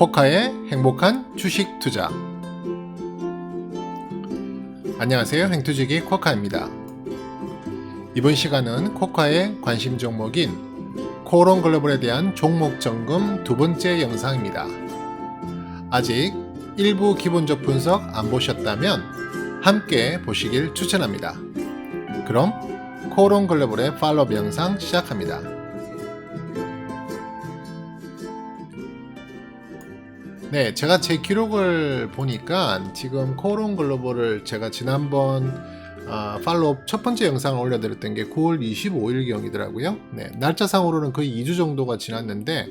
코카의 행복한 주식 투자. 안녕하세요. 행투지기 코카입니다. 이번 시간은 코카의 관심 종목인 코오롱 글로벌에 대한 종목 점검 두 번째 영상입니다. 아직 일부 기본적 분석 안 보셨다면 함께 보시길 추천합니다. 그럼 코오롱 글로벌의 팔로우 영상 시작합니다. 네, 제가 제 기록을 보니까 지금 코오롱 글로벌을 제가 지난번 팔로업 첫 번째 영상을 올려드렸던 게 9월 25일경이더라고요. 네, 날짜상으로는 거의 2주 정도가 지났는데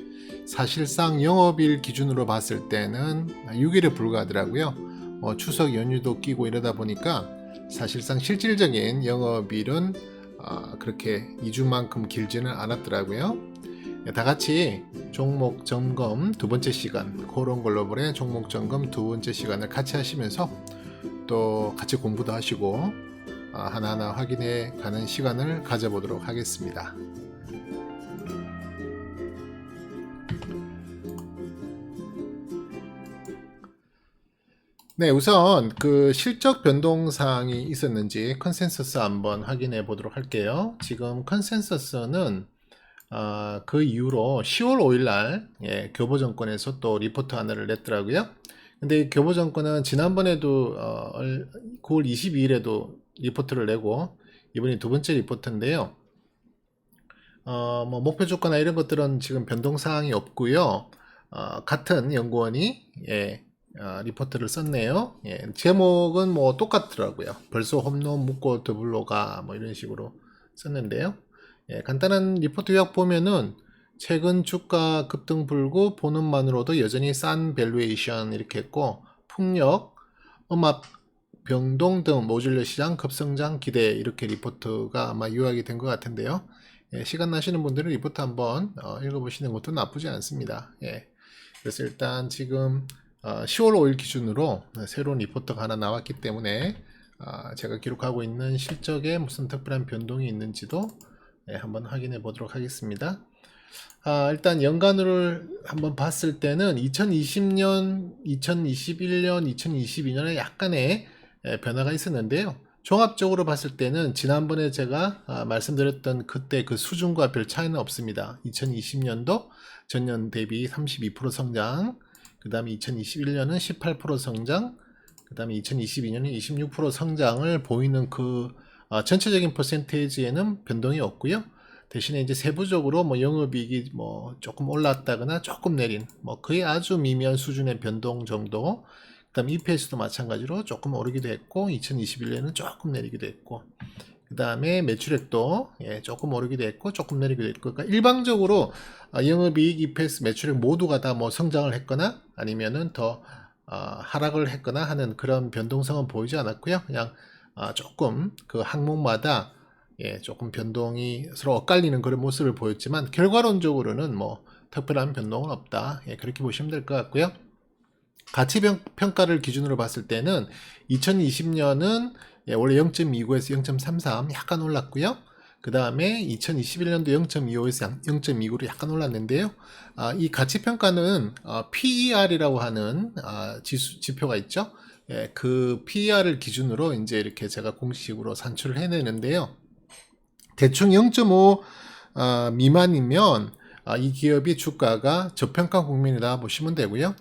사실상 영업일 기준으로 봤을 때는 6일에 불과하더라고요. 추석 연휴도 끼고 이러다 보니까 사실상 실질적인 영업일은 그렇게 2주만큼 길지는 않았더라고요. 다 같이 종목 점검 두 번째 시간, 코오롱 글로벌의 종목 점검 두 번째 시간을 같이 하시면서 또 같이 공부도 하시고 하나하나 확인해 가는 시간을 가져보도록 하겠습니다. 네, 우선 그 실적 변동 사항이 있었는지 컨센서스 한번 확인해 보도록 할게요. 지금 컨센서스는 그 이후로 10월 5일날 교보증권에서 또 리포트 하나를 냈더라고요. 근데 교보증권은 지난번에도 9월 22일에도 리포트를 내고 이번이 두 번째 리포트인데요. 뭐 목표 주가나 이런 것들은 지금 변동 사항이 없고요. 같은 연구원이 리포트를 썼네요. 제목은 뭐 똑같더라고요. 벌써 홈런 묶고 더블로가 뭐 이런 식으로 썼는데요. 간단한 리포트 요약 보면은 최근 주가 급등 불구 보는만으로도 여전히 싼 밸류에이션 이렇게 했고, 풍력, 음압, 변동 등 모듈러 시장 급성장 기대 이렇게 리포트가 아마 요약이 된 것 같은데요. 시간 나시는 분들은 리포트 한번 읽어보시는 것도 나쁘지 않습니다. 그래서 일단 지금 10월 5일 기준으로 새로운 리포트가 하나 나왔기 때문에 제가 기록하고 있는 실적에 무슨 특별한 변동이 있는지도 한번 확인해 보도록 하겠습니다. 일단 연간으로 한번 봤을 때는 2020년, 2021년, 2022년에 약간의 변화가 있었는데요. 종합적으로 봤을 때는 지난번에 제가 말씀드렸던 그때 그 수준과 별 차이는 없습니다. 2020년도 전년 대비 32% 성장, 그 다음에 2021년은 18% 성장, 그 다음에 2022년은 26% 성장을 보이는 그 전체적인 퍼센테이지에는 변동이 없고요. 대신에 이제 세부적으로 뭐 영업이익이 뭐 조금 올랐다거나 조금 내린 뭐 거의 아주 미미한 수준의 변동 정도. 그다음 EPS도 마찬가지로 조금 오르기도 했고 2021년은 조금 내리기도 했고, 그다음에 매출액도 조금 오르기도 했고 조금 내리기도 했고, 그러니까 일방적으로 영업이익, EPS, 매출액 모두가 다 뭐 성장을 했거나 아니면은 더 하락을 했거나 하는 그런 변동성은 보이지 않았고요. 그냥 조금 그 항목마다 조금 변동이 서로 엇갈리는 그런 모습을 보였지만 결과론적으로는 뭐 특별한 변동은 없다. 그렇게 보시면 될 것 같고요. 가치 평가를 기준으로 봤을 때는 2020년은 원래 0.29에서 0.33 약간 올랐고요. 그 다음에 2021년도 0.25에서 0.29로 약간 올랐는데요. 이 가치 평가는 PER이라고 하는 지표가 있죠. 그 PER을 기준으로 이제 이렇게 제가 공식으로 산출을 해내는데요. 대충 0.5 미만이면 이 기업이 주가가 저평가 국면이다 보시면 되고요.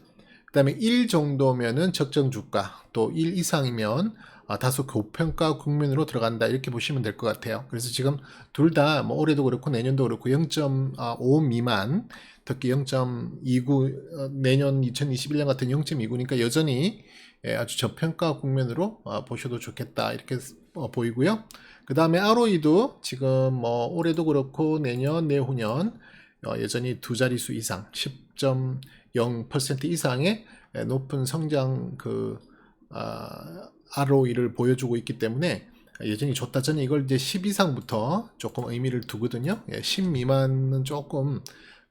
그 다음에 1 정도면은 적정 주가, 또 1 이상이면 다소 고평가 국면으로 들어간다 이렇게 보시면 될 것 같아요. 그래서 지금 둘 다 뭐 올해도 그렇고 내년도 그렇고 0.5 미만, 특히 0.29 내년 2021년 같은 0.29니까 여전히 아주 저평가 국면으로 보셔도 좋겠다 이렇게 보이고요. 그 다음에 ROE도 지금 뭐 올해도 그렇고 내년, 내후년 여전히 두 자릿수 이상 10.0% 이상의 높은 성장 ROE를 보여주고 있기 때문에 여전히 좋다. 저는 이걸 이제 10 이상부터 조금 의미를 두거든요. 10 미만은 조금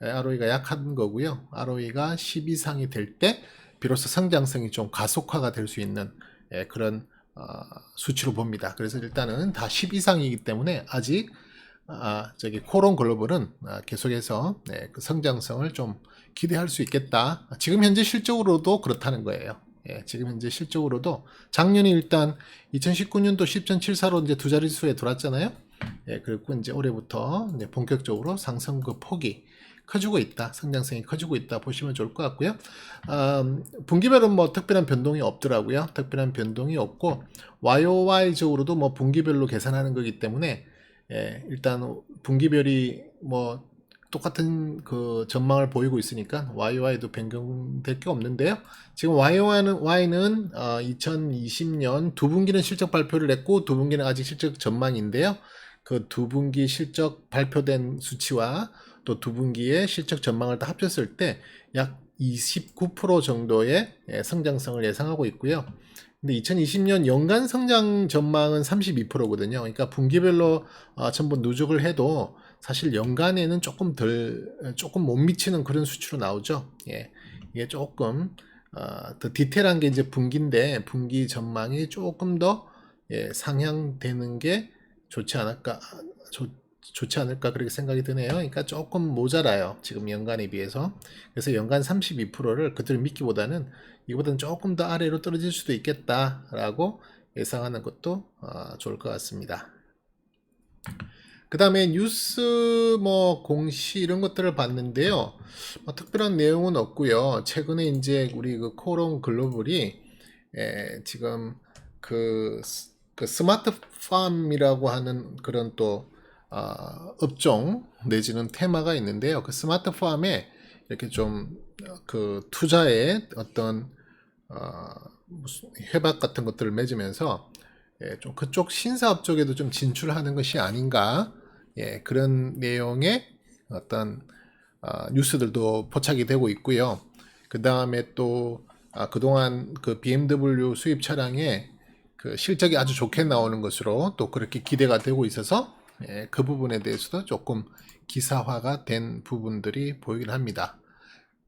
ROE가 약한 거고요. ROE가 10 이상이 될 때 비로소 성장성이 좀 가속화가 될 수 있는 그런 수치로 봅니다. 그래서 일단은 다 10 이상이기 때문에 아직 저기 코론 글로벌은 계속해서 그 성장성을 좀 기대할 수 있겠다. 지금 현재 실적으로도 그렇다는 거예요. 예, 지금 현재 실적으로도 작년에 일단 2019년도 10.74로 이제 두 자릿수에 들어왔잖아요. 예, 그리고 이제 올해부터 이제 본격적으로 상승 그 폭이 커지고 있다. 성장성이 커지고 있다. 보시면 좋을 것 같고요. 분기별은 뭐 특별한 변동이 없더라고요. 특별한 변동이 없고 YOY적으로도 뭐 분기별로 계산하는 거기 때문에 예, 일단 분기별이 뭐 똑같은 그 전망을 보이고 있으니까 YOY도 변경될 게 없는데요. 지금 YOY는 2020년 두 분기는 실적 발표를 했고 두 분기는 아직 실적 전망인데요. 그 두 분기 실적 발표된 수치와 또 두 분기의 실적 전망을 다 합쳤을 때 약 29% 정도의 성장성을 예상하고 있고요. 근데 2020년 연간 성장 전망은 32%거든요. 그러니까 분기별로 전부 누적을 해도 사실 연간에는 조금 못 미치는 그런 수치로 나오죠. 예. 이게 조금 더 디테일한 게 이제 분기인데 분기 전망이 조금 더 상향되는 게 좋지 않을까 좋지 않을까 그렇게 생각이 드네요. 그러니까 조금 모자라요. 지금 연간에 비해서. 그래서 연간 32%를 그들 믿기보다는 이보다는 조금 더 아래로 떨어질 수도 있겠다라고 예상하는 것도 좋을 것 같습니다. 그 다음에 뉴스 뭐 공시 이런 것들을 봤는데요. 뭐 특별한 내용은 없고요. 최근에 이제 우리 그 코론 글로벌이 지금 그 스마트팜이라고 하는 그런 또 업종 내지는 테마가 있는데요. 그 스마트팜에 이렇게 좀 그 투자에 어떤 무슨 협약 같은 것들을 맺으면서 좀 그쪽 신사업 쪽에도 좀 진출하는 것이 아닌가 그런 내용의 어떤 뉴스들도 포착이 되고 있고요. 그 다음에 또 그동안 그 BMW 수입 차량의 그 실적이 아주 좋게 나오는 것으로 또 그렇게 기대가 되고 있어서 그 부분에 대해서도 조금 기사화가 된 부분들이 보이긴 합니다.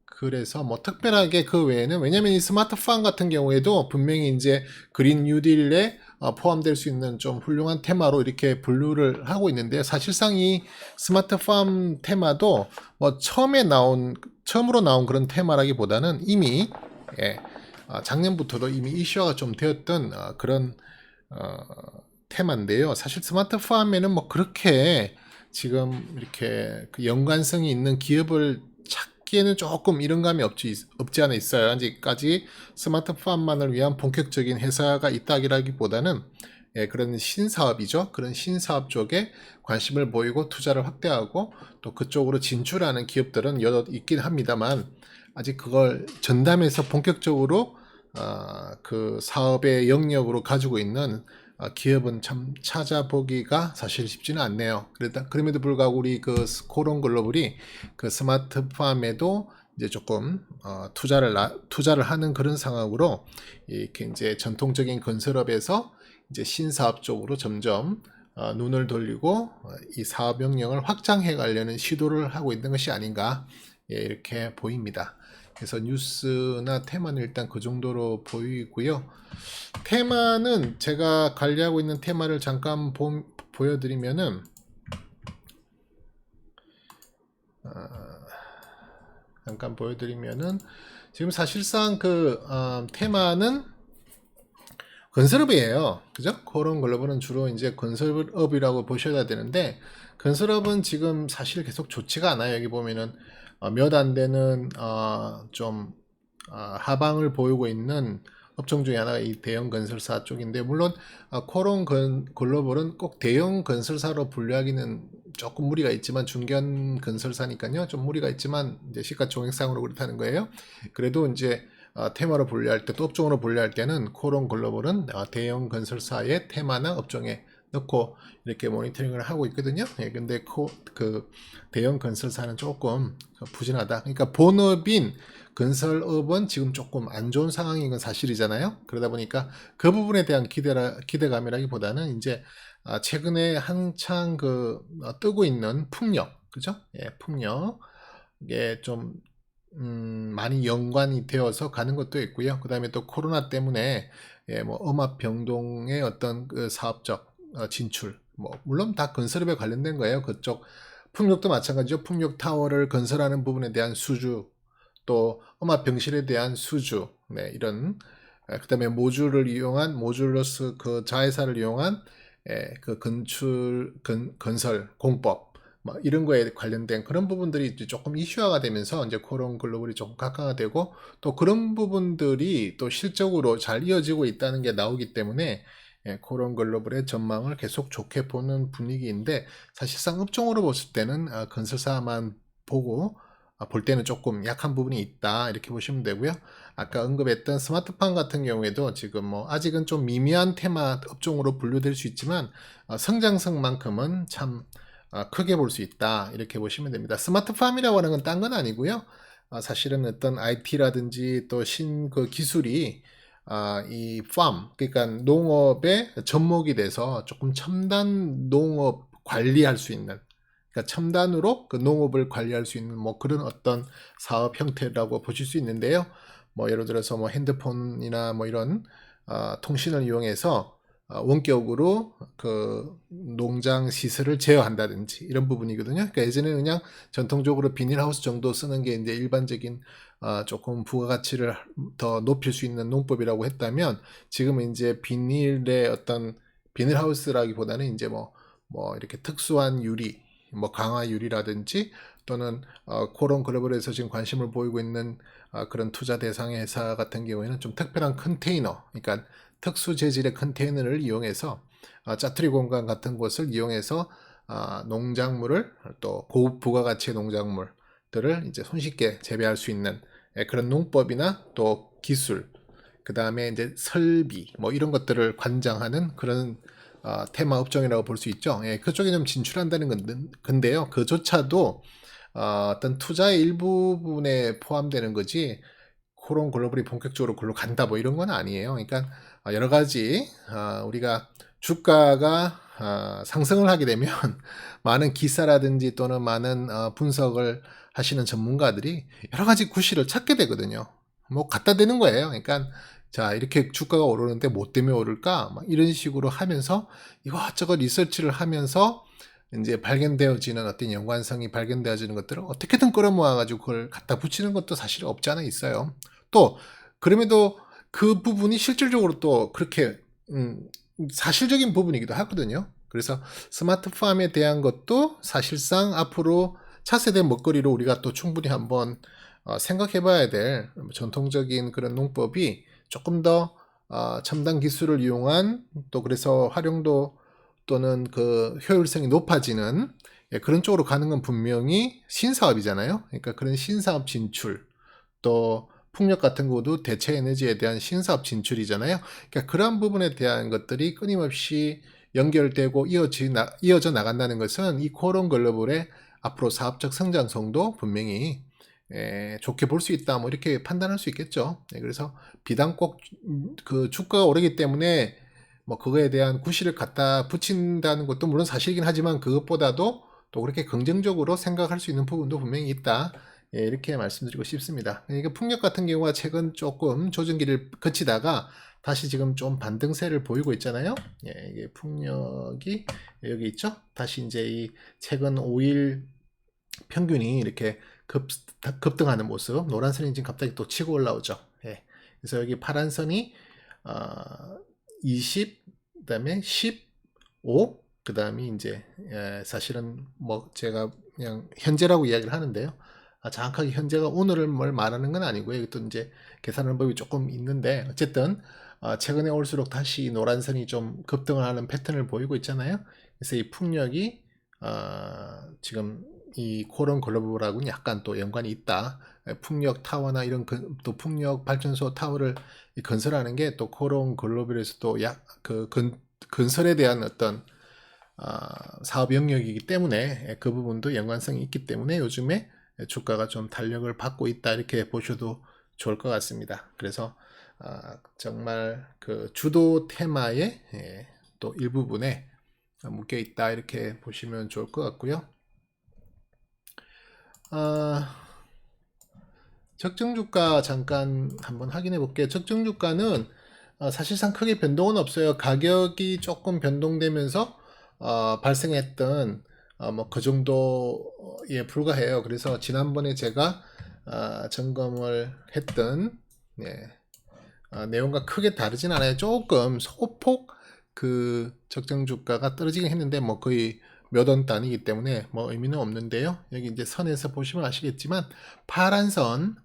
그래서 뭐 특별하게 그 외에는 왜냐면 이 스마트팜 같은 경우에도 분명히 이제 그린 뉴딜에 포함될 수 있는 좀 훌륭한 테마로 이렇게 분류를 하고 있는데요. 사실상 이 스마트팜 테마도 뭐 처음으로 나온 그런 테마라기보다는 이미 작년부터도 이미 이슈화가 좀 되었던 그런 테마인데요. 사실 스마트팜에는 뭐 그렇게 지금 이렇게 그 연관성이 있는 기업을 찾기에는 조금 이른감이 없지 않아 있어요. 아직까지 스마트팜만을 위한 본격적인 회사가 있다기보다는 그런 신사업이죠. 그런 신사업 쪽에 관심을 보이고 투자를 확대하고 또 그쪽으로 진출하는 기업들은 여러 있긴 합니다만 아직 그걸 전담해서 본격적으로 그 사업의 영역으로 가지고 있는 기업은 참 찾아보기가 사실 쉽지는 않네요. 그럼에도 불구하고 우리 그 코론 글로벌이 그 스마트팜에도 이제 조금 투자를 하는 그런 상황으로 이렇게 이제 전통적인 건설업에서 이제 신사업 쪽으로 점점 눈을 돌리고 이 사업 영역을 확장해 가려는 시도를 하고 있는 것이 아닌가 이렇게 보입니다. 그래서 뉴스나 테마는 일단 그 정도로 보이고요. 테마는 제가 관리하고 있는 테마를 잠깐 보여드리면은 지금 사실상 그 테마는 건설업이에요. 그죠? 코론 글로벌은 주로 이제 건설업이라고 보셔야 되는데 건설업은 지금 사실 계속 좋지가 않아요. 여기 보면은 몇 안 되는 좀 하방을 보이고 있는 업종 중에 하나가 이 대형 건설사 쪽인데 물론 코론 글로벌은 꼭 대형 건설사로 분류하기는 조금 무리가 있지만 중견 건설사니까요. 좀 무리가 있지만 이제 시가총액상으로 그렇다는 거예요. 그래도 이제 테마로 분류할 때 또 업종으로 분류할 때는 코론 글로벌은 대형 건설사의 테마나 업종에 넣고 이렇게 모니터링을 하고 있거든요. 근데 그 대형 건설사는 조금 부진하다. 그러니까 본업인 건설업은 지금 조금 안 좋은 상황인 건 사실이잖아요. 그러다 보니까 그 부분에 대한 기대감이라기보다는 이제 최근에 한창 그 뜨고 있는 풍력, 그죠? 풍력. 이게 좀 많이 연관이 되어서 가는 것도 있고요. 그 다음에 또 코로나 때문에 뭐 음압 병동의 어떤 그 사업적 진출, 뭐 물론 다 건설업에 관련된 거예요. 그쪽 풍력도 마찬가지죠. 풍력 타워를 건설하는 부분에 대한 수주, 또 음압 병실에 대한 수주, 네, 이런 그다음에 모듈을 이용한 모듈러스 그 자회사를 이용한 그 건설 공법 뭐 이런 거에 관련된 그런 부분들이 이제 조금 이슈화가 되면서 이제 코론 글로벌이 조금 각광화되고 또 그런 부분들이 또 실적으로 잘 이어지고 있다는 게 나오기 때문에 코론 글로벌의 전망을 계속 좋게 보는 분위기인데 사실상 업종으로 봤을 때는 건설사만 보고 볼 때는 조금 약한 부분이 있다 이렇게 보시면 되고요. 아까 언급했던 스마트팜 같은 경우에도 지금 뭐 아직은 좀 미미한 테마 업종으로 분류될 수 있지만 성장성만큼은 참 크게 볼 수 있다 이렇게 보시면 됩니다. 스마트팜이라고 하는 건 딴 건 아니고요. 사실은 어떤 IT라든지 또 그 기술이 이 그러니까 농업의 접목이 돼서 조금 첨단 농업 관리할 수 있는, 그러니까 첨단으로 그 농업을 관리할 수 있는 뭐 그런 어떤 사업 형태라고 보실 수 있는데요. 뭐 예를 들어서 뭐 핸드폰이나 뭐 이런 통신을 이용해서 원격으로 그 농장 시설을 제어한다든지 이런 부분이거든요. 그러니까 예전에는 그냥 전통적으로 비닐하우스 정도 쓰는 게 이제 일반적인 조금 부가가치를 더 높일 수 있는 농법이라고 했다면 지금은 이제 비닐의 어떤 비닐하우스라기보다는 이제 뭐 이렇게 특수한 유리, 뭐 강화 유리라든지 또는 코론 글로벌에서 지금 관심을 보이고 있는 그런 투자 대상 회사 같은 경우에는 좀 특별한 컨테이너, 그러니까 특수 재질의 컨테이너를 이용해서 짜투리 공간 같은 곳을 이용해서 농작물을 또 고급 부가가치의 농작물들을 이제 손쉽게 재배할 수 있는 그런 농법이나 또 기술, 그 다음에 이제 설비 뭐 이런 것들을 관장하는 그런 테마 업종이라고 볼 수 있죠. 그쪽에 좀 진출한다는 건데요. 그조차도 어떤 투자의 일부분에 포함되는 거지 코론 글로벌이 본격적으로 글로 간다 뭐 이런 건 아니에요. 그러니까 여러 가지 우리가 주가가 상승을 하게 되면 많은 기사라든지 또는 많은 분석을 하시는 전문가들이 여러 가지 구실을 찾게 되거든요. 뭐 갖다 대는 거예요. 그러니까 자 이렇게 주가가 오르는데 뭐 때문에 오를까? 막 이런 식으로 하면서 이것저것 리서치를 하면서 이제 발견되어지는 어떤 연관성이 발견되어지는 것들을 어떻게든 끌어모아가지고 그걸 갖다 붙이는 것도 사실 없지 않아 있어요. 또 그럼에도 그 부분이 실질적으로 또 그렇게 사실적인 부분이기도 하거든요. 그래서 스마트팜에 대한 것도 사실상 앞으로 차세대 먹거리로 우리가 또 충분히 한번 생각해 봐야 될 전통적인 그런 농법이 조금 더 첨단 기술을 이용한 또 그래서 활용도 또는 그 효율성이 높아지는 그런 쪽으로 가는 건 분명히 신사업이잖아요. 그러니까 그런 신사업 진출 또 풍력 같은 것도 대체 에너지에 대한 신사업 진출이잖아요. 그러니까 그러한 부분에 대한 것들이 끊임없이 연결되고 이어져 나간다는 것은 이 코론 글로벌의 앞으로 사업적 성장성도 분명히 좋게 볼 수 있다. 뭐 이렇게 판단할 수 있겠죠. 그래서 비단 꼭 그 주가가 오르기 때문에 뭐 그거에 대한 구실을 갖다 붙인다는 것도 물론 사실이긴 하지만 그것보다도 또 그렇게 긍정적으로 생각할 수 있는 부분도 분명히 있다. 이렇게 말씀드리고 싶습니다. 그러니까 풍력 같은 경우가 최근 조금 조정기를 거치다가 다시 지금 좀 반등세를 보이고 있잖아요. 이게 풍력이 여기 있죠. 다시 이제 이 최근 5일 평균이 이렇게 급등하는 모습, 노란 선이 지금 갑자기 또 치고 올라오죠. 그래서 여기 파란 선이 20, 그다음에 15, 그다음에 이제 사실은 뭐 제가 그냥 현재라고 이야기를 하는데요. 정확하게 현재가 오늘을 뭘 말하는 건 아니고요. 이것도 이제 계산하는 법이 조금 있는데 어쨌든 최근에 올수록 다시 노란선이 좀 급등을 하는 패턴을 보이고 있잖아요. 그래서 이 풍력이 지금 이 코론 글로벌하고는 약간 또 연관이 있다. 풍력 타워나 이런 또 풍력 발전소 타워를 건설하는 게 또 코론 글로벌에서 또 건설에 대한 어떤 사업 영역이기 때문에 그 부분도 연관성이 있기 때문에 요즘에 주가가 좀 달력을 받고 있다 이렇게 보셔도 좋을 것 같습니다. 그래서 정말 그 주도 테마의 또 일부분에 묶여 있다 이렇게 보시면 좋을 것 같고요. 적정 주가 잠깐 한번 확인해 볼게요. 적정 주가는 사실상 크게 변동은 없어요. 가격이 조금 변동되면서 발생했던 뭐 그 정도에 불과해요. 그래서 지난번에 제가 점검을 했던 네, 내용과 크게 다르진 않아요. 조금 소폭 그 적정 주가가 떨어지긴 했는데 뭐 거의 몇 원 단위이기 때문에 뭐 의미는 없는데요. 여기 이제 선에서 보시면 아시겠지만 파란 선,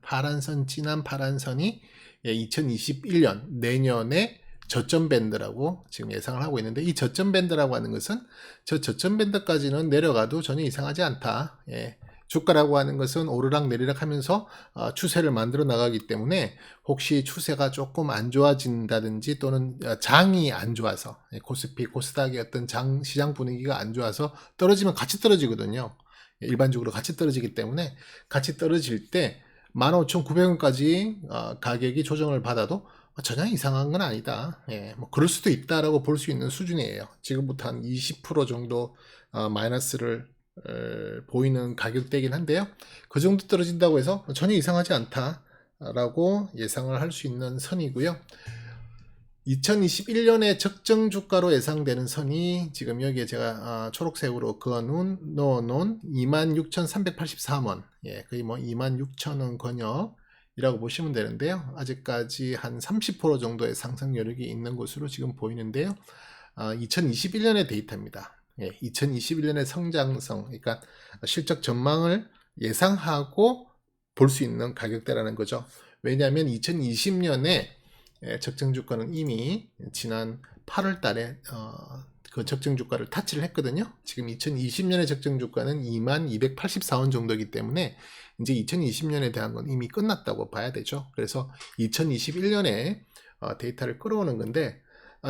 진한 파란 선이 2021년 내년에 저점 밴드라고 지금 예상을 하고 있는데, 이 저점 밴드라고 하는 것은 저 저점 밴드까지는 내려가도 전혀 이상하지 않다. 예. 주가라고 하는 것은 오르락 내리락 하면서 추세를 만들어 나가기 때문에 혹시 추세가 조금 안 좋아진다든지 또는 장이 안 좋아서 코스피, 코스닥의 어떤 시장 분위기가 안 좋아서 떨어지면 같이 떨어지거든요. 일반적으로 같이 떨어지기 때문에 같이 떨어질 때 15,900원까지 가격이 조정을 받아도 전혀 이상한 건 아니다. 예, 뭐 그럴 수도 있다라고 볼 수 있는 수준이에요. 지금부터 한 20% 정도 마이너스를 보이는 가격대긴 한데요. 그 정도 떨어진다고 해서 전혀 이상하지 않다라고 예상을 할 수 있는 선이고요. 2021년에 적정 주가로 예상되는 선이 지금 여기에 제가 초록색으로 넣어놓은 26,384원, 예, 거의 뭐 26,000원 권역이라고 보시면 되는데요. 아직까지 한 30% 정도의 상승 여력이 있는 것으로 지금 보이는데요. 2021년의 데이터입니다. 예, 2021년의 성장성, 그러니까 실적 전망을 예상하고 볼 수 있는 가격대라는 거죠. 왜냐하면 2020년에 적정 주가는 이미 지난 8월 달에 그 적정 주가를 타치를 했거든요. 지금 2020년의 적정 주가는 2284원 정도이기 때문에 이제 2020년에 대한 건 이미 끝났다고 봐야 되죠. 그래서 2021년에 데이터를 끌어오는 건데,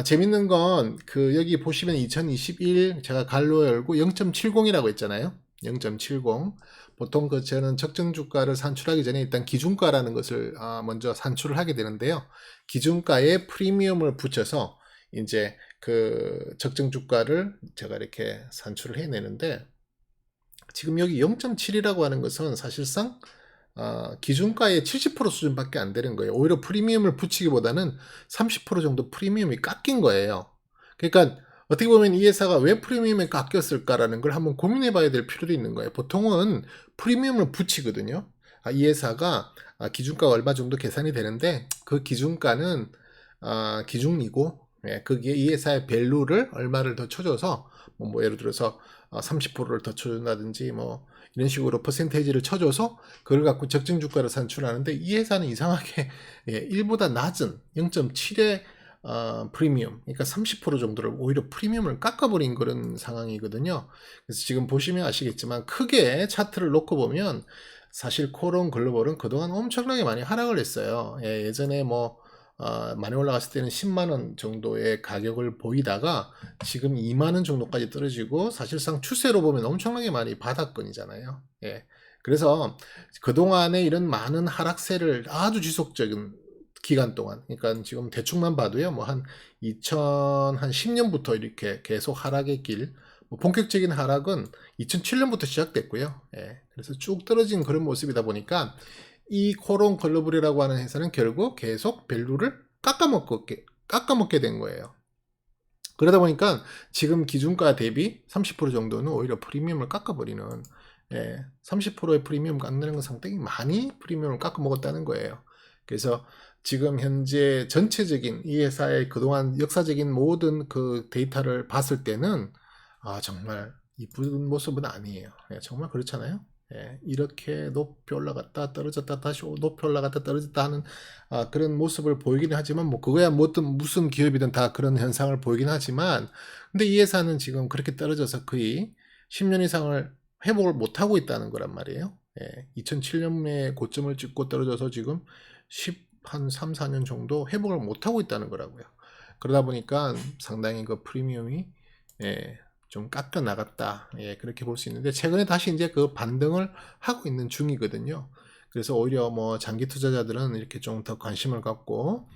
재밌는 건 그 여기 보시면 2021 제가 갈로 열고 0.70이라고 했잖아요. 0.70. 보통 저는 적정 주가를 산출하기 전에 일단 기준가라는 것을 먼저 산출을 하게 되는데요. 기준가에 프리미엄을 붙여서 이제 그 적정 주가를 제가 이렇게 산출을 해내는데, 지금 여기 0.7이라고 하는 것은 사실상 기준가의 70% 수준밖에 안 되는 거예요. 오히려 프리미엄을 붙이기보다는 30% 정도 프리미엄이 깎인 거예요. 그러니까 어떻게 보면 이 회사가 왜 프리미엄에 깎였을까라는 걸 한번 고민해 봐야 될 필요도 있는 거예요. 보통은 프리미엄을 붙이거든요. 이 회사가 기준가가 얼마 정도 계산이 되는데, 그 기준가는 기준이고, 예, 거기에 이 회사의 밸류를 얼마를 더 쳐줘서 뭐 예를 들어서 30%를 더 쳐준다든지 뭐 이런 식으로 퍼센테이지를 쳐줘서 그걸 갖고 적정 주가를 산출하는데, 이 회사는 이상하게 1보다 낮은 0.7의 프리미엄, 그러니까 30% 정도를 오히려 프리미엄을 깎아버린 그런 상황이거든요. 그래서 지금 보시면 아시겠지만 크게 차트를 놓고 보면 사실 코론 글로벌은 그동안 엄청나게 많이 하락을 했어요. 예전에 뭐 많이 올라갔을 때는 10만원 정도의 가격을 보이다가 지금 2만원 정도까지 떨어지고, 사실상 추세로 보면 엄청나게 많이 바닥권이잖아요. 예. 그래서 그동안에 이런 많은 하락세를 아주 지속적인 기간 동안, 그러니까 지금 대충만 봐도요, 뭐 한 2010년부터 이렇게 계속 하락의 길, 뭐 본격적인 하락은 2007년부터 시작됐고요. 예. 그래서 쭉 떨어진 그런 모습이다 보니까 이 코론 글로벌이라고 하는 회사는 결국 계속 밸류를 깎아먹게 된 거예요. 그러다 보니까 지금 기준가 대비 30% 정도는 오히려 프리미엄을 깎아버리는, 30%의 프리미엄 깎는 건 상당히 많이 프리미엄을 깎아먹었다는 거예요. 그래서 지금 현재 전체적인 이 회사의 그동안 역사적인 모든 그 데이터를 봤을 때는 정말 이쁜 모습은 아니에요. 정말 그렇잖아요. 이렇게 높이 올라갔다 떨어졌다 다시 높이 올라갔다 떨어졌다 하는 그런 모습을 보이긴 하지만, 뭐 그거야 무슨 기업이든 다 그런 현상을 보이긴 하지만, 근데 이 회사는 지금 그렇게 떨어져서 거의 10년 이상을 회복을 못하고 있다는 거란 말이에요. 2007년에 고점을 찍고 떨어져서 지금 한 3, 4년 정도 회복을 못하고 있다는 거라고요. 그러다 보니까 상당히 그 프리미엄이 좀 깎여 나갔다, 그렇게 볼 수 있는데, 최근에 다시 이제 그 반등을 하고 있는 중이거든요. 그래서 오히려 뭐 장기 투자자들은 이렇게 좀 더 관심을 갖고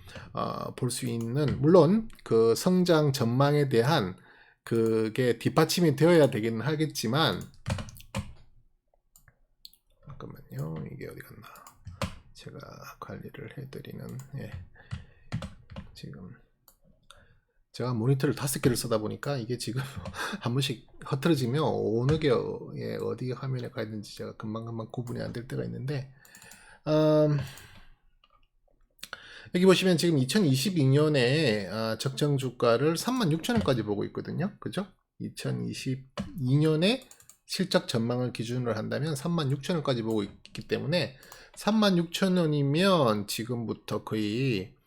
볼 수 있는, 물론 그 성장 전망에 대한 그게 뒷받침이 되어야 되긴 하겠지만, 잠깐만요, 이게 어디 갔나, 제가 관리를 해드리는, 지금 제가 모니터를 5개를 쓰다 보니까 이게 지금 한 번씩 흐트러지면 어느 게 어디 화면에 가 있는지 제가 금방금방 구분이 안 될 때가 있는데, 여기 보시면 지금 2022년에 적정 주가를 36,000원까지 보고 있거든요. 그죠? 2022년에 실적 전망을 기준으로 한다면 36,000원까지 보고 있기 때문에 36,000원이면 지금부터 거의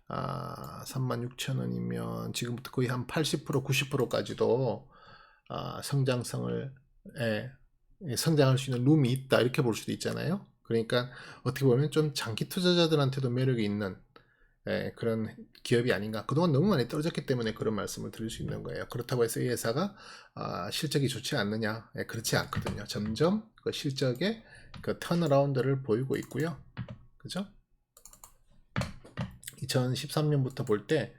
36,000원이면 지금부터 거의 한 80% 90%까지도 성장성을 성장할 수 있는 룸이 있다, 이렇게 볼 수도 있잖아요. 그러니까 어떻게 보면 좀 장기 투자자들한테도 매력이 있는 그런 기업이 아닌가. 그동안 너무 많이 떨어졌기 때문에 그런 말씀을 드릴 수 있는 거예요. 그렇다고 해서 이 회사가 실적이 좋지 않느냐? 그렇지 않거든요. 점점 그 실적의 그 턴어라운드를 보이고 있고요. 그죠? 2013년부터 볼 때,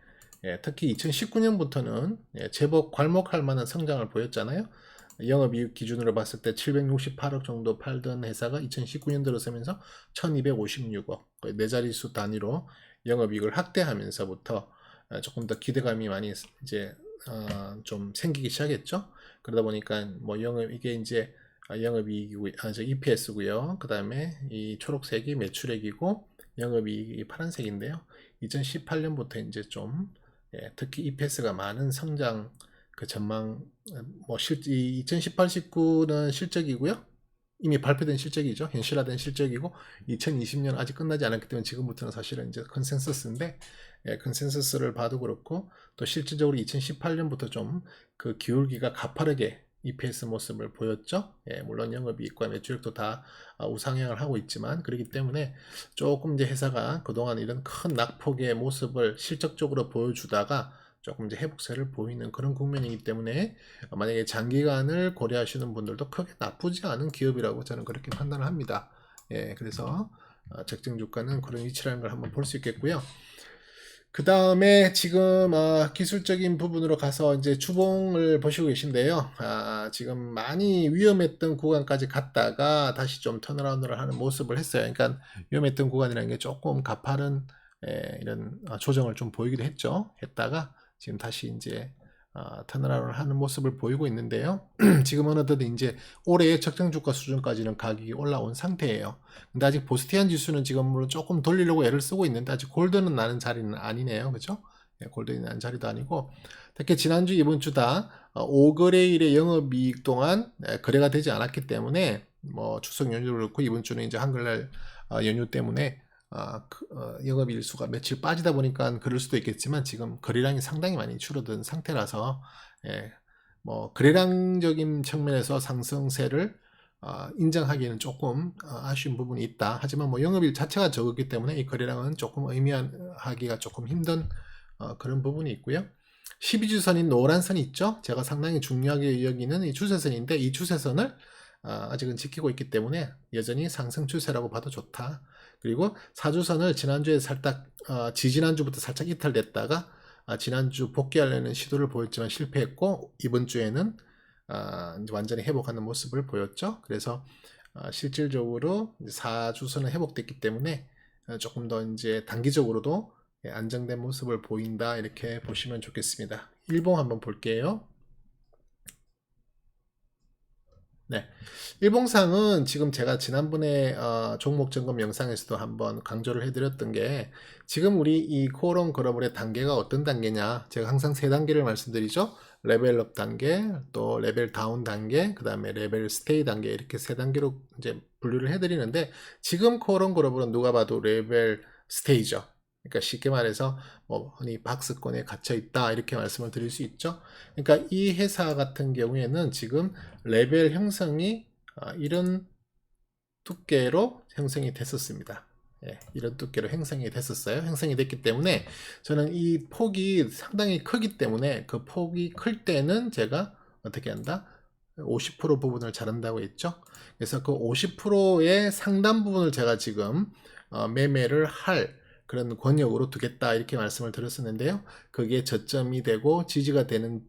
특히 2019년부터는 제법 괄목할 만한 성장을 보였잖아요. 영업이익 기준으로 봤을 때 768억 정도 팔던 회사가 2019년 들어서면서 1256억, 거의 4자릿수 단위로 영업이익을 확대하면서부터 조금 더 기대감이 많이 이제 좀 생기기 시작했죠. 그러다 보니까 뭐 이게 이제 영업이익이고, EPS고요. 그 다음에 이 초록색이 매출액이고, 영업이익이 파란색인데요. 2018년부터 이제 좀 특히 EPS가 많은 성장 그 전망, 뭐 2018, 19는 실적이고요. 이미 발표된 실적이죠. 현실화된 실적이고, 2020년 아직 끝나지 않았기 때문에 지금부터는 사실은 이제 컨센서스인데, 컨센서스를 봐도 그렇고, 또 실질적으로 2018년부터 좀 그 기울기가 가파르게 EPS 모습을 보였죠. 물론 영업이익과 매출액도 다 우상향을 하고 있지만, 그렇기 때문에 조금 이제 회사가 그동안 이런 큰 낙폭의 모습을 실적적으로 보여주다가 조금 이제 회복세를 보이는 그런 국면이기 때문에, 만약에 장기간을 고려하시는 분들도 크게 나쁘지 않은 기업이라고 저는 그렇게 판단을 합니다. 그래서 적정 주가는 그런 위치라는 걸 한번 볼 수 있겠고요. 그 다음에 지금 기술적인 부분으로 가서 이제 주봉을 보시고 계신데요. 지금 많이 위험했던 구간까지 갔다가 다시 좀 턴어라운드를 하는 모습을 했어요. 그러니까 위험했던 구간이라는 게 조금 가파른 이런 조정을 좀 보이기도 했다가 지금 다시 이제 턴어라운드를 하는 모습을 보이고 있는데요. 지금 어느덧 이제 올해의 적정 주가 수준까지는 가격이 올라온 상태예요. 근데 아직 보스티안 지수는 지금 물론 조금 돌리려고 애를 쓰고 있는데 아직 골든은 나는 자리는 아니네요. 그죠? 골든이 나는 자리도 아니고, 특히 지난주 이번 주 다 5거래일의 영업이익 동안 거래가 되지 않았기 때문에, 뭐 추석 연휴도 그렇고 이번 주는 이제 한글날 연휴 때문에 영업일 수가 며칠 빠지다 보니까 그럴 수도 있겠지만, 지금 거래량이 상당히 많이 줄어든 상태라서 뭐 거래량적인 측면에서 상승세를 인정하기에는 조금 아쉬운 부분이 있다. 하지만 뭐 영업일 자체가 적었기 때문에 이 거래량은 조금 의미하기가 조금 힘든 그런 부분이 있고요. 12주선인 노란 선이 있죠. 제가 상당히 중요하게 여기는 이 추세선인데, 이 추세선을 아직은 지키고 있기 때문에 여전히 상승 추세라고 봐도 좋다. 그리고 4주선을 지난주에 살짝 지지난주부터 살짝 이탈됐다가 지난주 복귀하려는 시도를 보였지만 실패했고, 이번 주에는 이제 완전히 회복하는 모습을 보였죠. 그래서 실질적으로 4주선은 회복됐기 때문에 조금 더 이제 단기적으로도 안정된 모습을 보인다, 이렇게 보시면 좋겠습니다. 일봉 한번 볼게요. 네, 일봉상은 지금 제가 지난번에 종목 점검 영상에서도 한번 강조를 해드렸던 게, 지금 우리 이 코어롱 글로벌의 단계가 어떤 단계냐, 제가 항상 3단계를 말씀드리죠. 레벨업 단계, 또 레벨 다운 단계, 그 다음에 레벨 스테이 단계, 이렇게 3단계로 이제 분류를 해드리는데, 지금 코어롱 글로벌은 누가 봐도 레벨 스테이죠. 그러니까 쉽게 말해서 뭐 흔히 박스권에 갇혀 있다, 이렇게 말씀을 드릴 수 있죠. 그러니까 이 회사 같은 경우에는 지금 레벨 형성이 이런 두께로 형성이 됐었습니다. 이런 두께로 형성이 됐었어요. 형성이 됐기 때문에 저는 이 폭이 상당히 크기 때문에, 그 폭이 클 때는 제가 어떻게 한다? 50% 부분을 자른다고 했죠. 그래서 그 50%의 상단 부분을 제가 지금 매매를 할 그런 권역으로 두겠다, 이렇게 말씀을 드렸었는데요. 그게 저점이 되고 지지가 되는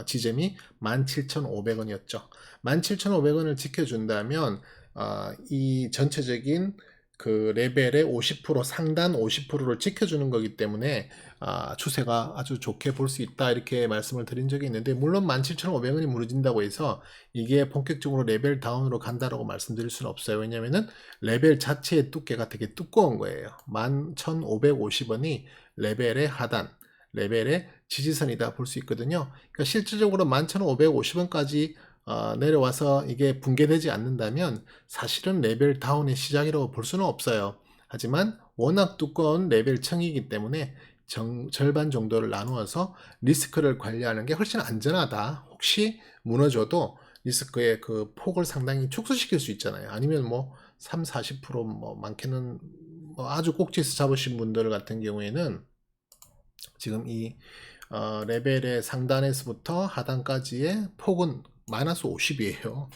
지점이 17,500원이었죠. 17,500원을 지켜준다면 이 전체적인 그 레벨의 50% 상단 50%를 지켜주는 거기 때문에 추세가 아주 좋게 볼 수 있다 이렇게 말씀을 드린 적이 있는데, 물론 17,500원이 무너진다고 해서 이게 본격적으로 레벨 다운으로 간다라고 말씀드릴 수는 없어요. 왜냐면은 레벨 자체의 두께가 되게 두꺼운 거예요. 11,550원이 레벨의 하단, 레벨의 지지선이다 볼 수 있거든요. 그러니까 실질적으로 11,550원까지 내려와서 이게 붕괴되지 않는다면 사실은 레벨 다운의 시작이라고 볼 수는 없어요. 하지만 워낙 두꺼운 레벨층이기 때문에 절반 정도를 나누어서 리스크를 관리하는 게 훨씬 안전하다. 혹시 무너져도 리스크의 그 폭을 상당히 축소시킬 수 있잖아요. 아니면 뭐 3, 40%뭐 많게는 뭐 아주 꼭지에서 잡으신 분들 같은 경우에는 지금 이 레벨의 상단에서부터 하단까지의 폭은 마이너스 50이에요.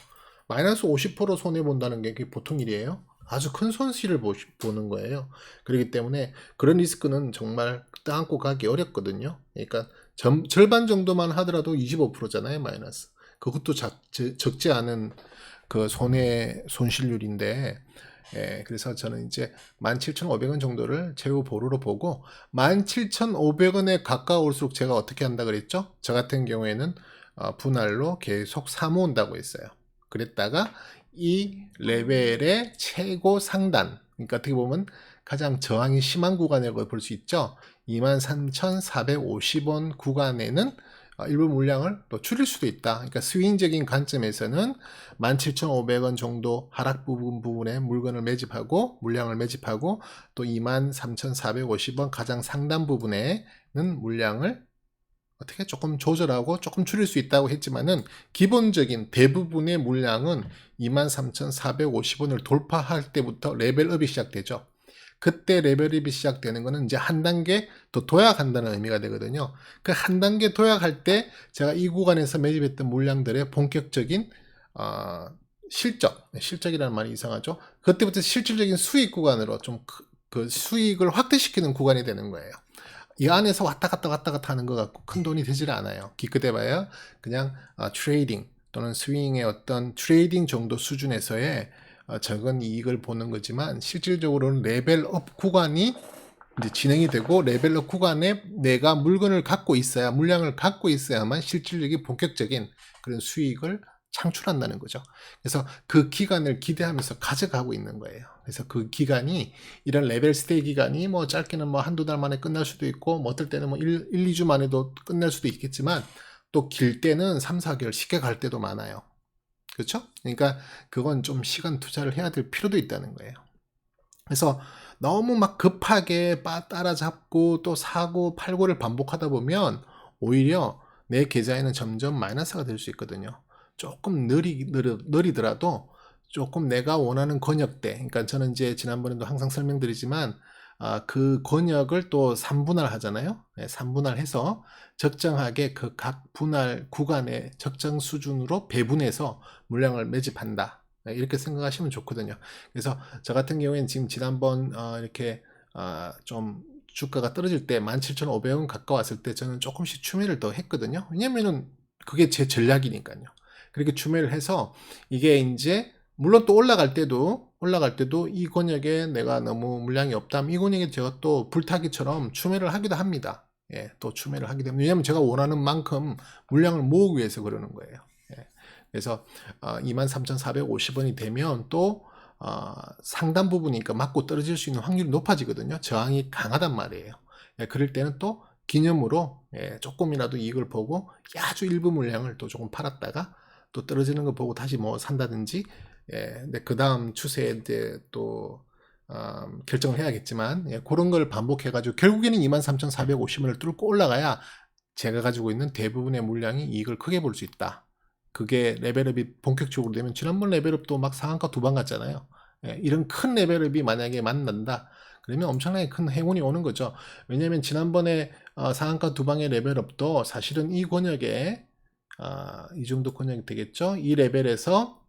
마이너스 50% 손해본다는 게 그게 보통 일이에요. 아주 큰 손실을 보는 거예요. 그렇기 때문에 그런 리스크는 정말 떠안고 가기 어렵거든요. 그러니까 절반 정도만 하더라도 25%잖아요, 마이너스. 그것도 적지 않은 그 손실률인데, 그래서 저는 이제 17,500원 정도를 최후 보루로 보고, 17,500원에 가까울수록 제가 어떻게 한다 그랬죠? 저 같은 경우에는 분할로 계속 사모은다고 했어요. 그랬다가 이 레벨의 최고 상단, 그러니까 어떻게 보면 가장 저항이 심한 구간이라고 볼 수 있죠. 23,450원 구간에는 일부 물량을 또 줄일 수도 있다. 그러니까 스윙적인 관점에서는 17,500원 정도 하락 부분에 물건을 매집하고 물량을 매집하고, 또 23,450원 가장 상단 부분에는 물량을 어떻게 조금 조절하고 조금 줄일 수 있다고 했지만은, 기본적인 대부분의 물량은 23,450원을 돌파할 때부터 레벨업이 시작되죠. 그때 레벨업이 시작되는 거는 이제 한 단계 더 도약한다는 의미가 되거든요. 그 한 단계 도약할 때 제가 이 구간에서 매집했던 물량들의 본격적인 실적이라는 말이 이상하죠. 그때부터 실질적인 수익 구간으로 좀 그 수익을 확대시키는 구간이 되는 거예요. 이 안에서 왔다 갔다 하는 것 같고 큰 돈이 되질 않아요. 기껏해봐야 그냥 트레이딩 또는 스윙의 어떤 트레이딩 정도 수준에서의 적은 이익을 보는 거지만, 실질적으로는 레벨업 구간이 이제 진행이 되고, 레벨업 구간에 내가 물건을 갖고 있어야, 물량을 갖고 있어야만 실질적인 본격적인 그런 수익을 창출한다는 거죠. 그래서 그 기간을 기대하면서 가져가고 있는 거예요. 그래서 그 기간이, 이런 레벨 스테이 기간이 뭐 짧게는 뭐 한두 달 만에 끝날 수도 있고, 뭐 어떨 때는 뭐 1, 2주 만에도 끝날 수도 있겠지만, 또 길 때는 3, 4개월 쉽게 갈 때도 많아요. 그렇죠? 그러니까 그건 좀 시간 투자를 해야 될 필요도 있다는 거예요. 그래서 너무 막 급하게 따라잡고 또 사고 팔고를 반복하다 보면 오히려 내 계좌에는 점점 마이너스가 될 수 있거든요. 조금 느리더라도 조금 내가 원하는 권역대, 그러니까 저는 이제 지난번에도 항상 설명드리지만 그 권역을 또 3분할 하잖아요. 3분할 해서 적정하게 그 각 분할 구간의 적정 수준으로 배분해서 물량을 매집한다. 이렇게 생각하시면 좋거든요. 그래서 저 같은 경우에는 지금 지난번 이렇게 좀 주가가 떨어질 때 17,500원 가까웠을 때 저는 조금씩 추매를 더 했거든요. 왜냐면은 그게 제 전략이니까요. 그렇게 추매를 해서 이게 이제 물론 또 올라갈 때도 이 권역에 내가 너무 물량이 없다면 이 권역에 제가 또 불타기처럼 추매를 하기도 합니다. 예, 또 추매를 하게 되면, 왜냐면 제가 원하는 만큼 물량을 모으기 위해서 그러는 거예요. 예, 그래서 23,450원이 되면 또 상단 부분이니까 맞고 떨어질 수 있는 확률이 높아지거든요. 저항이 강하단 말이에요. 예, 그럴 때는 또 기념으로 조금이라도 이익을 보고 아주 일부 물량을 또 조금 팔았다가 또 떨어지는 거 보고 다시 뭐 산다든지, 근데 그 다음 추세에 이제 또 결정을 해야겠지만, 그런 걸 반복해가지고 결국에는 23,450원을 뚫고 올라가야 제가 가지고 있는 대부분의 물량이 이익을 크게 볼 수 있다. 그게 레벨업이 본격적으로 되면, 지난번 레벨업도 막 상한가 2번 갔잖아요. 이런 큰 레벨업이 만약에 만난다, 그러면 엄청나게 큰 행운이 오는 거죠. 왜냐면 지난번에 상한가 2방의 레벨업도 사실은 이 권역에 이 정도 권역이 되겠죠. 이 레벨에서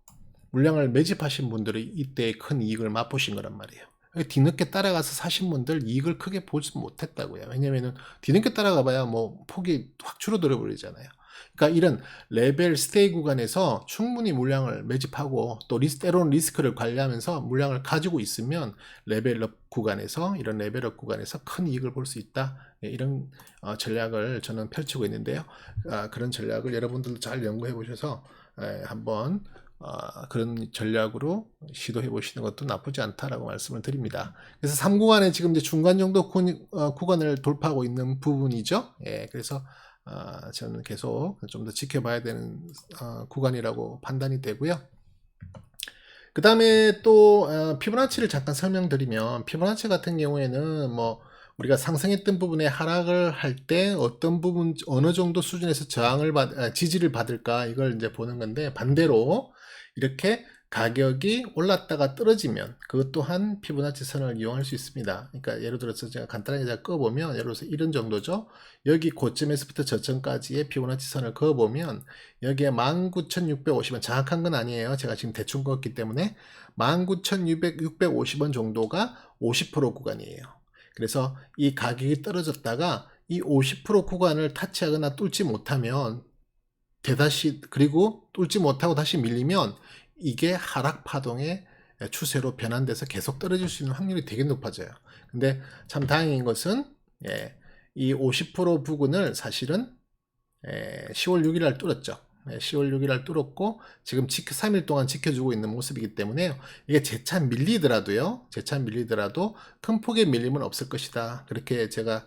물량을 매집하신 분들이 이때 큰 이익을 맛보신 거란 말이에요. 뒤늦게 따라가서 사신 분들 이익을 크게 보지 못했다고요. 왜냐면은 뒤늦게 따라가 봐야 뭐 폭이 확 줄어들어 버리잖아요. 그러니까 이런 레벨 스테이 구간에서 충분히 물량을 매집하고 또 때로는 리스크를 관리하면서 물량을 가지고 있으면 레벨업 구간에서 이런 레벨업 구간에서 큰 이익을 볼 수 있다. 예, 이런 전략을 저는 펼치고 있는데요. 그런 전략을 여러분들도 잘 연구해 보셔서 한번 그런 전략으로 시도해 보시는 것도 나쁘지 않다라고 말씀을 드립니다. 그래서 3구간에 지금 이제 중간 정도 구간을 돌파하고 있는 부분이죠. 예, 그래서 저는 계속 좀 더 지켜봐야 되는 구간이라고 판단이 되고요. 그 다음에 또 피보나치를 잠깐 설명드리면, 피보나치 같은 경우에는 뭐 우리가 상승했던 부분에 하락을 할 때 어떤 부분 어느 정도 수준에서 지지를 받을까 이걸 이제 보는 건데, 반대로 이렇게 가격이 올랐다가 떨어지면 그것 또한 피보나치 선을 이용할 수 있습니다. 그러니까 예를 들어서 제가 간단하게 꺼보면, 예를 들어서 이런 정도죠. 여기 고점에서부터 저점까지의 피보나치 선을 그어보면 여기에 19,650원, 정확한 건 아니에요. 제가 지금 대충 그었기 때문에 19,650원 정도가 50% 구간이에요. 그래서 이 가격이 떨어졌다가 이 50% 구간을 타치하거나 뚫지 못하면 그리고 뚫지 못하고 다시 밀리면 이게 하락 파동의 추세로 변환돼서 계속 떨어질 수 있는 확률이 되게 높아져요. 근데 참 다행인 것은 이 50% 부근을 사실은 10월 6일 날 뚫었죠. 10월 6일 날 뚫었고 지금 3일 동안 지켜주고 있는 모습이기 때문에 이게 재차 밀리더라도 큰 폭의 밀림은 없을 것이다. 그렇게 제가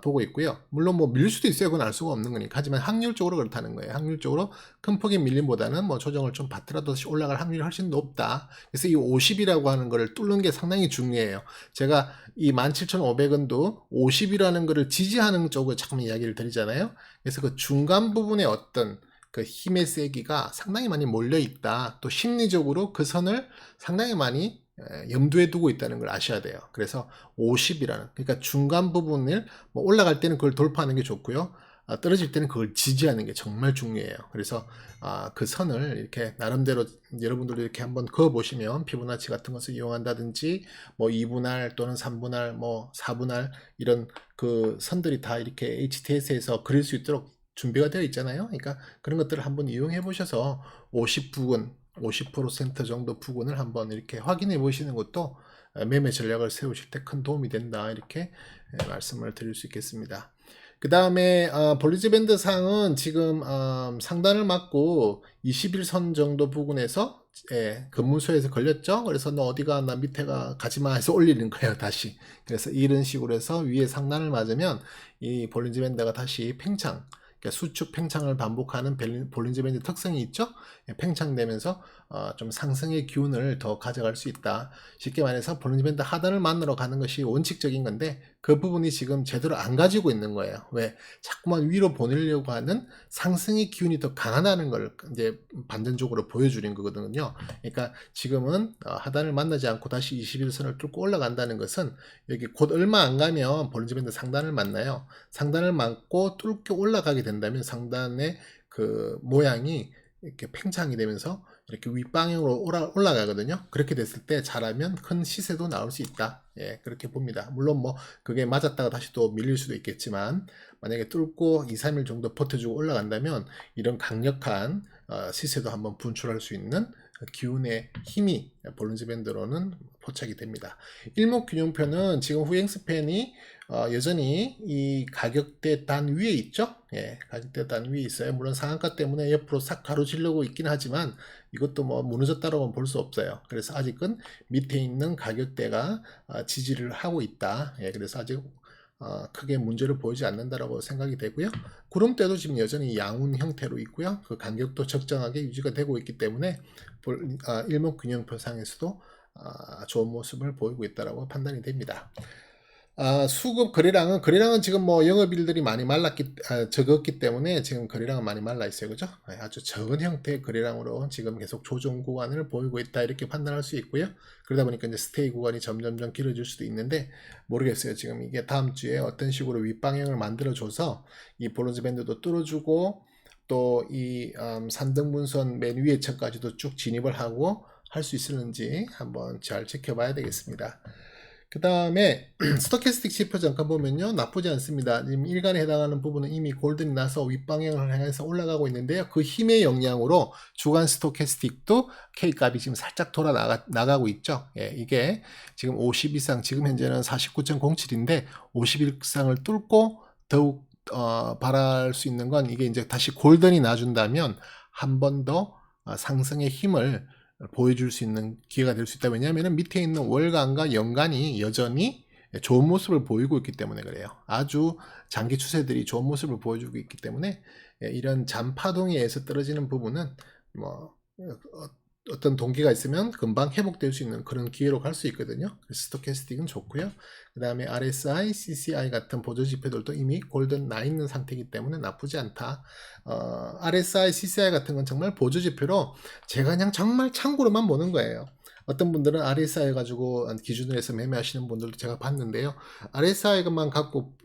보고 있고요. 물론 뭐 밀릴 수도 있어요. 그건 알 수가 없는 거니까. 하지만 확률적으로 그렇다는 거예요. 확률적으로 큰 폭의 밀림보다는 뭐 조정을 좀 받더라도 다시 올라갈 확률이 훨씬 높다. 그래서 이 50이라고 하는 거를 뚫는 게 상당히 중요해요. 제가 이 17,500원도 50이라는 거를 지지하는 쪽을 잠깐 이야기를 드리잖아요. 그래서 그 중간 부분에 어떤 그 힘의 세기가 상당히 많이 몰려 있다. 또 심리적으로 그 선을 상당히 많이 염두에 두고 있다는 걸 아셔야 돼요. 그래서 50이라는, 그러니까 중간 부분을 뭐 올라갈 때는 그걸 돌파하는 게 좋고요. 떨어질 때는 그걸 지지하는 게 정말 중요해요. 그래서 그 선을 이렇게 나름대로 여러분들도 이렇게 한번 그어 보시면 피보나치 같은 것을 이용한다든지 뭐 2분할 또는 3분할 뭐 4분할 이런 그 선들이 다 이렇게 HTS에서 그릴 수 있도록 준비가 되어 있잖아요. 그러니까 그런 것들을 한번 이용해 보셔서 50 부근 50% 정도 부분을 한번 이렇게 확인해 보시는 것도 매매 전략을 세우실 때 큰 도움이 된다, 이렇게 말씀을 드릴 수 있겠습니다. 그 다음에 볼리지 밴드 상은 지금 상단을 맞고 21선 정도 부근에서 근무소에서 걸렸죠. 그래서 너 어디가, 나 밑에가 가지마 해서 올리는 거예요, 다시. 그래서 이런 식으로 해서 위에 상단을 맞으면 이 볼리지 밴드가 다시 팽창, 그러니까 수축 팽창을 반복하는 볼린저 밴드 특성이 있죠. 팽창되면서 좀 상승의 기운을 더 가져갈 수 있다. 쉽게 말해서 볼린저 밴드 하단을 만나러 가는 것이 원칙적인 건데 그 부분이 지금 제대로 안 가지고 있는 거예요. 왜? 자꾸만 위로 보내려고 하는 상승의 기운이 더 강하다는 걸 이제 반전적으로 보여주는 거거든요. 그러니까 지금은 하단을 만나지 않고 다시 21선을 뚫고 올라간다는 것은 여기 곧 얼마 안 가면 볼린저 밴드 상단을 만나요. 상단을 맞고 뚫고 올라가게 된다면 상단의 그 모양이 이렇게 팽창이 되면서 이렇게 윗방향으로 올라가거든요. 그렇게 됐을 때 잘하면 큰 시세도 나올 수 있다. 예, 그렇게 봅니다. 물론 뭐 그게 맞았다가 다시 또 밀릴 수도 있겠지만 만약에 뚫고 2, 3일 정도 버텨주고 올라간다면 이런 강력한 시세도 한번 분출할 수 있는 기운의 힘이 볼린저 밴드로는 포착이 됩니다. 일목균형표는 지금 후행스팬이 여전히 이 가격대 단 위에 있죠. 예, 가격대 단 위에 있어요. 물론 상한가 때문에 옆으로 싹 가로지르고 있긴 하지만 이것도 뭐 무너졌다라고는 볼 수 없어요. 그래서 아직은 밑에 있는 가격대가 지지를 하고 있다. 예, 그래서 아직 크게 문제를 보이지 않는다라고 생각이 되고요. 구름대도 지금 여전히 양운 형태로 있고요. 그 간격도 적정하게 유지가 되고 있기 때문에 일목균형표상에서도 좋은 모습을 보이고 있다라고 판단이 됩니다. 수급 거래량은 지금 뭐 영업일들이 많이 적었기 때문에 지금 거래량은 많이 말라 있어요. 그죠? 아주 적은 형태의 거래량으로 지금 계속 조정 구간을 보이고 있다, 이렇게 판단할 수 있고요. 그러다 보니까 이제 스테이 구간이 점점점 길어질 수도 있는데 모르겠어요. 지금 이게 다음 주에 어떤 식으로 윗방향을 만들어줘서 이 볼린저 밴드도 뚫어주고 또 이 산등분선 맨 위에 층까지도 쭉 진입을 하고 할 수 있을는지 한번 잘 지켜봐야 되겠습니다. 그 다음에 스토캐스틱 지표 잠깐 보면요, 나쁘지 않습니다. 지금 일간에 해당하는 부분은 이미 골든이 나서 윗방향을 향해서 올라가고 있는데요, 그 힘의 영향으로 주간 스토캐스틱도 K값이 지금 살짝 돌아 나가고 있죠. 예, 이게 지금 50 이상, 지금 현재는 49.07인데 50 이상을 뚫고 더욱 바랄 수 있는 건, 이게 이제 다시 골든이 나준다면 한 번 더 상승의 힘을 보여줄 수 있는 기회가 될 수 있다. 왜냐하면 밑에 있는 월간과 연간이 여전히 좋은 모습을 보이고 있기 때문에 그래요. 아주 장기 추세들이 좋은 모습을 보여주고 있기 때문에 이런 잔파동에 의해서 떨어지는 부분은 뭐 어떤 동기가 있으면 금방 회복될 수 있는 그런 기회로 갈 수 있거든요. 스토캐스틱은 좋고요. 그 다음에 RSI, CCI 같은 보조 지표들도 이미 골든 나 있는 상태이기 때문에 나쁘지 않다. RSI, CCI 같은 건 정말 보조 지표로 제가 그냥 정말 참고로만 보는 거예요. 어떤 분들은 RSI 가지고 기준으로 해서 매매하시는 분들도 제가 봤는데요. RSI만 갖고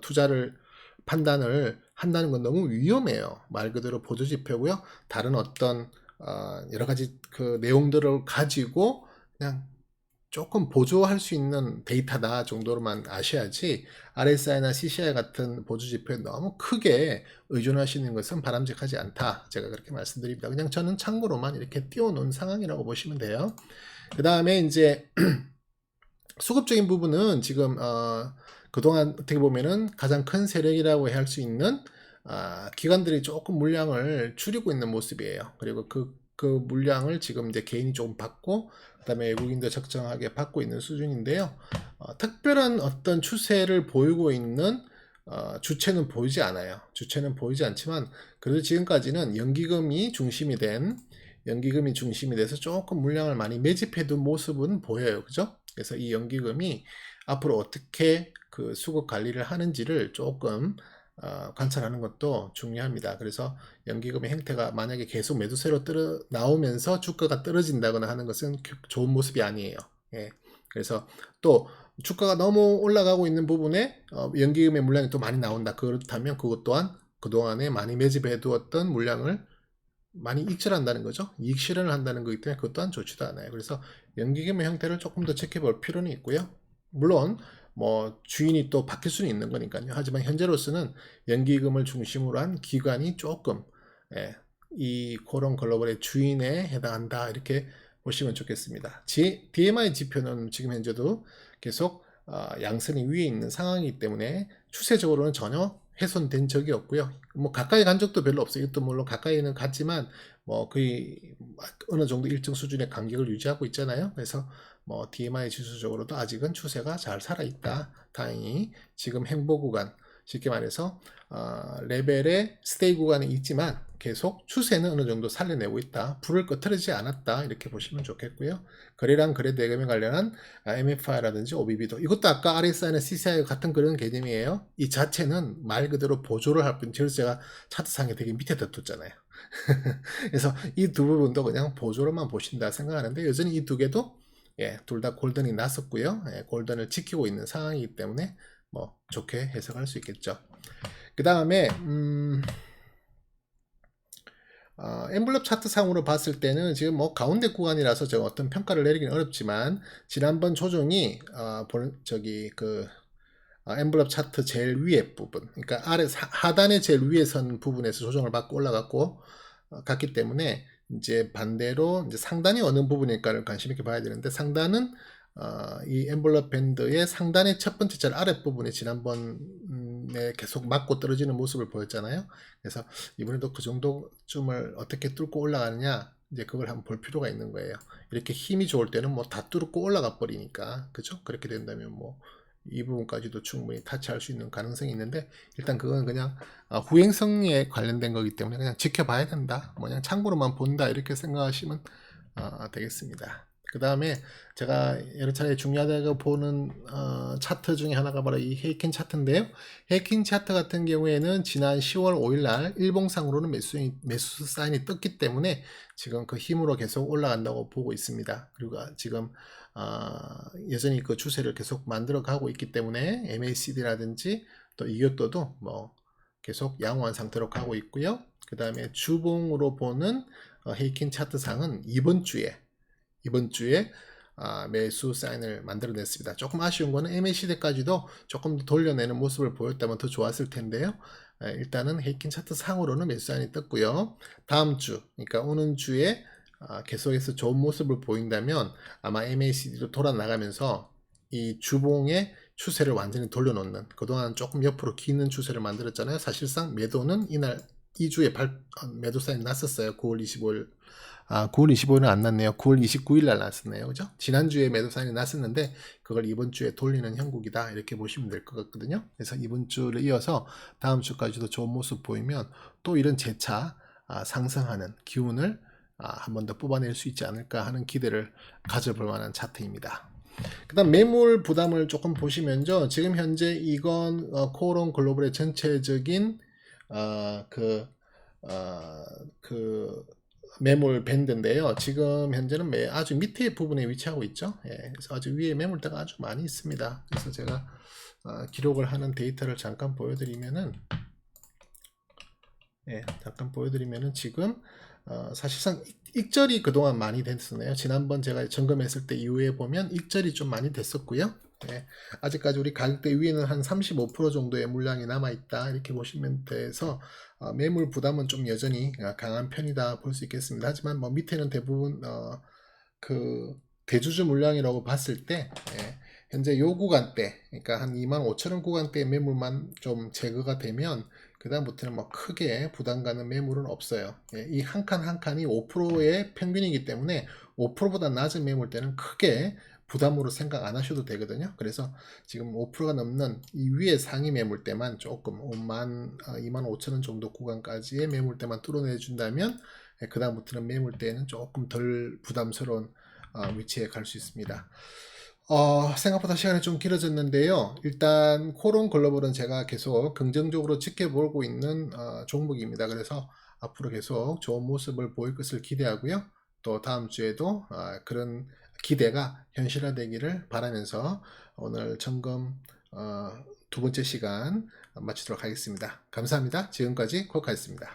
투자를 판단을 한다는 건 너무 위험해요. 말 그대로 보조 지표고요. 다른 어떤 여러 가지 그 내용들을 가지고 그냥 조금 보조할 수 있는 데이터다 정도로만 아셔야지, RSI나 CCI 같은 보조 지표에 너무 크게 의존하시는 것은 바람직하지 않다. 제가 그렇게 말씀드립니다. 그냥 저는 참고로만 이렇게 띄워놓은 상황이라고 보시면 돼요. 그 다음에 이제 수급적인 부분은 지금 그동안 어떻게 보면은 가장 큰 세력이라고 할 수 있는 기관들이 조금 물량을 줄이고 있는 모습이에요. 그리고 그 물량을 지금 이제 개인이 조금 받고, 그다음에 외국인도 적정하게 받고 있는 수준인데요. 특별한 어떤 추세를 보이고 있는 주체는 보이지 않아요. 주체는 보이지 않지만 그래도 지금까지는 연기금이 중심이 돼서 조금 물량을 많이 매집해둔 모습은 보여요. 그죠? 그래서 이 연기금이 앞으로 어떻게 그 수급 관리를 하는지를 조금 관찰하는 것도 중요합니다. 그래서 연기금의 형태가 만약에 계속 매도세로 나오면서 주가가 떨어진다거나 하는 것은 좋은 모습이 아니에요. 예. 그래서 또 주가가 너무 올라가고 있는 부분에 연기금의 물량이 또 많이 나온다. 그렇다면 그것 또한 그동안에 많이 매집해 두었던 물량을 많이 익절한다는 거죠. 이익 실현을 한다는 거기 때문에 그것 또한 좋지도 않아요. 그래서 연기금의 형태를 조금 더 지켜볼 필요는 있고요. 물론 뭐 주인이 또 바뀔 수는 있는 거니까요. 하지만 현재로서는 연기금을 중심으로 한 기관이 조금 이 코론 글로벌의 주인에 해당한다, 이렇게 보시면 좋겠습니다. DMI 지표는 지금 현재도 계속 양선이 위에 있는 상황이기 때문에 추세적으로는 전혀 훼손된 적이 없고요. 뭐 가까이 간 적도 별로 없어요. 이것도 물론 가까이는 갔지만 뭐 거의 어느 정도 일정 수준의 간격을 유지하고 있잖아요. 그래서 뭐 DMI 지수적으로도 아직은 추세가 잘 살아있다. 다행히 지금 행보 구간, 쉽게 말해서 레벨의 스테이 구간에 있지만 계속 추세는 어느 정도 살려내고 있다. 불을 꺼트리지 않았다. 이렇게 보시면 좋겠고요. 거래량 거래 대금에 관련한 MFI라든지 OBB도, 이것도 아까 RSI나 CCI 같은 그런 개념이에요. 이 자체는 말 그대로 보조를 할 뿐, 그래서 제가 차트상에 되게 밑에다 뒀잖아요. 그래서 이 두 부분도 그냥 보조로만 보신다 생각하는데, 여전히 이 두 개도 둘 다 골든이 났었고요. 골든을 지키고 있는 상황이기 때문에 뭐 좋게 해석할 수 있겠죠. 그 다음에 엠블럽 차트상으로 봤을 때는 지금 뭐 가운데 구간이라서 제가 어떤 평가를 내리기는 어렵지만, 지난번 조정이 엠블럽 차트 제일 위에 부분, 그러니까 하단의 제일 위에 선 부분에서 조정을 받고 올라갔고 갔기 때문에, 이제 반대로 이제 상단이 어느 부분일까를 관심 있게 봐야 되는데, 상단은 이 엠블럽 밴드의 상단의 첫 번째 짤 아랫부분에 지난번에 계속 맞고 떨어지는 모습을 보였잖아요. 그래서 이번에도 그 정도쯤을 어떻게 뚫고 올라가느냐, 이제 그걸 한번 볼 필요가 있는 거예요. 이렇게 힘이 좋을 때는 뭐 다 뚫고 올라가 버리니까, 그죠? 그렇게 된다면 뭐 이 부분까지도 충분히 타치할 수 있는 가능성이 있는데, 일단 그건 그냥 후행성에 관련된 거기 때문에 그냥 지켜봐야 된다, 뭐 그냥 참고로만 본다, 이렇게 생각하시면 되겠습니다. 그 다음에 제가 여러 차례 중요하다고 보는 차트 중에 하나가 바로 이 헤이킨 차트인데요. 헤이킨 차트 같은 경우에는 지난 10월 5일 날 일봉상으로는 매수 사인이 떴기 때문에 지금 그 힘으로 계속 올라간다고 보고 있습니다. 그리고 지금 여전히 그 추세를 계속 만들어 가고 있기 때문에 MACD라든지 또 이것도도 뭐 계속 양호한 상태로 가고 있고요. 그 다음에 주봉으로 보는 헤이킨 차트상은 이번 주에 매수 사인을 만들어냈습니다. 조금 아쉬운 거는 MACD까지도 조금 더 돌려내는 모습을 보였다면 더 좋았을 텐데요. 일단은 헤이킨 차트 상으로는 매수 사인이 떴고요. 다음 주, 그러니까 오는 주에 계속해서 좋은 모습을 보인다면 아마 MACD도 돌아 나가면서 이 주봉의 추세를 완전히 돌려놓는, 그동안 조금 옆으로 기는 추세를 만들었잖아요. 사실상 매도는 이날 2주에 매도 사인 났었어요. 9월 25일. 9월 25일은 안 났네요. 9월 29일 날 났었네요. 그죠? 지난주에 매도 사인이 났었는데 그걸 이번 주에 돌리는 형국이다. 이렇게 보시면 될 것 같거든요. 그래서 이번 주를 이어서 다음 주까지도 좋은 모습 보이면 또 이런 재차 상승하는 기운을 한 번 더 뽑아낼 수 있지 않을까 하는 기대를 가져볼 만한 차트입니다. 그 다음 매물 부담을 조금 보시면요. 지금 현재 이건 코오롱 글로벌의 전체적인 그 매물 밴드인데요. 지금 현재는 아주 밑에 부분에 위치하고 있죠. 예, 그래서 아주 위에 매물대가 아주 많이 있습니다. 그래서 제가 기록을 하는 데이터를 잠깐 보여드리면은, 지금 사실상 익절이 그동안 많이 됐었네요. 지난번 제가 점검했을 때 이후에 보면 익절이 좀 많이 됐었고요. 예, 아직까지 우리 가격대 위에는 한 35% 정도의 물량이 남아있다 이렇게 보시면 돼서 매물 부담은 좀 여전히 강한 편이다 볼 수 있겠습니다. 하지만 뭐 밑에는 대부분 그 대주주 물량이라고 봤을 때 현재 요 구간대, 그러니까 한 25,000원 구간대 매물만 좀 제거가 되면 그 다음부터는 뭐 크게 부담 가는 매물은 없어요. 이 한 칸 한 칸이 5%의 평균이기 때문에 5%보다 낮은 매물대는 크게 부담으로 생각 안 하셔도 되거든요. 그래서 지금 5%가 넘는 이 위에 상위 매물대만 조금 25,000원 정도 구간까지의 매물대만 뚫어내 준다면 그 다음부터는 매물대는 조금 덜 부담스러운 위치에 갈 수 있습니다. 생각보다 시간이 좀 길어졌는데요. 일단 코론 글로벌은 제가 계속 긍정적으로 지켜보고 있는 종목입니다. 그래서 앞으로 계속 좋은 모습을 보일 것을 기대하고요. 또 다음 주에도 그런 기대가 현실화되기를 바라면서 오늘 점검 두 번째 시간 마치도록 하겠습니다. 감사합니다. 지금까지 코카였습니다.